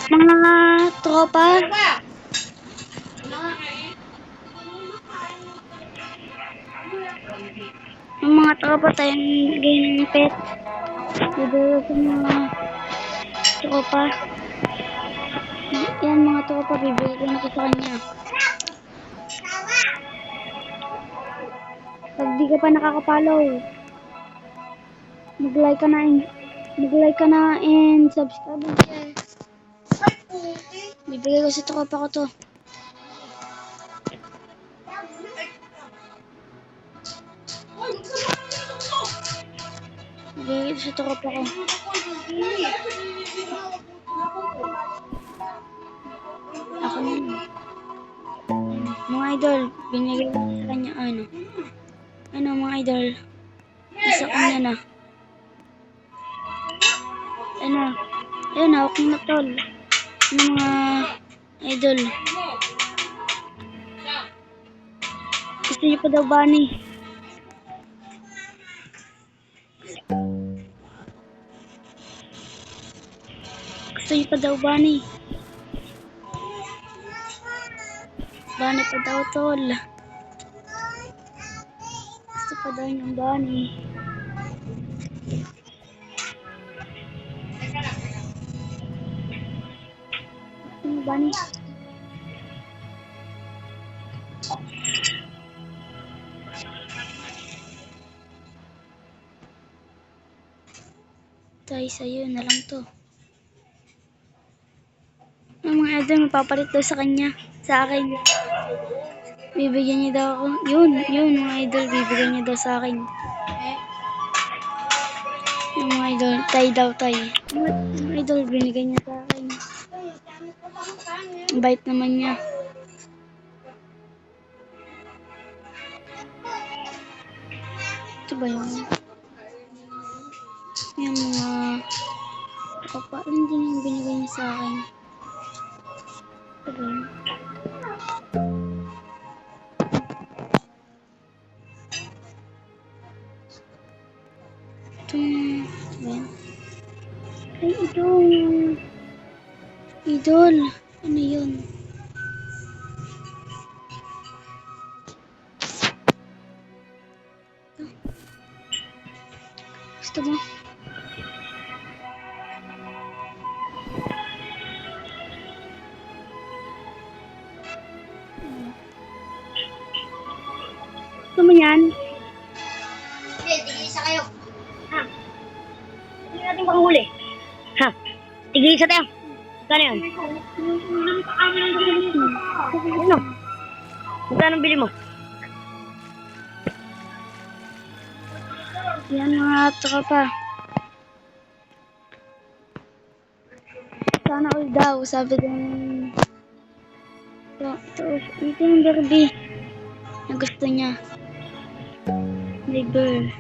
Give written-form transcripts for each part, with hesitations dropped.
Mga tropa, yung mga tropa tayong bigay ng pet. Bibigay sa mga tropa. Yan mga tropa, bibigay ko na ko sa kanya. Pag di ka pa nakaka-follow, mag-like ka na and subscribe and share. Bibigay ko sa tropa ko to. Bibigay ko sa tropa ko. Ako na. Mga idol, binigay ko sa kanya ano mga idol. Isa ko na. Ayun, hawak mo na tol. Ano mga idol. Gusto niyo pa daw bunny? Gusto niyo pa daw bunny? Bunny pa daw tol. Gusto pa daw yung bunny. Gusto niyo bunny? Tayo sa'yo na lang to. Ang mga idol, mapapalit daw sa kanya. Sa akin. Bibigyan niya daw ako. Yun mga idol, bibigyan niya daw sa akin. Yung mga idol, tay. Yung idol, binigyan niya sa akin. Bait naman niya. Ito ba yun? Yung mga kapalin din yung binigay niya sa akin. Ito ba yun? Ito ba yun? Ay, ito. Idol. Ano yun? Gusto mo? Gusto mo yan? Hindi, tigil-isa kayo. Ha? Hindi natin panghuli. Ha? Tigil-isa tayo. Magkano yan? Ano? Magkano bili mo? Yan mga tropa. Sana all daw, sabi din. Ito yung Barbie na gusto niya. Liber.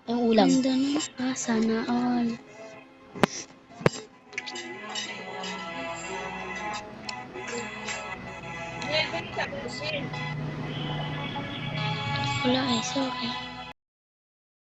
Ang ulam. Ganda na. Sana all. Wala sorry.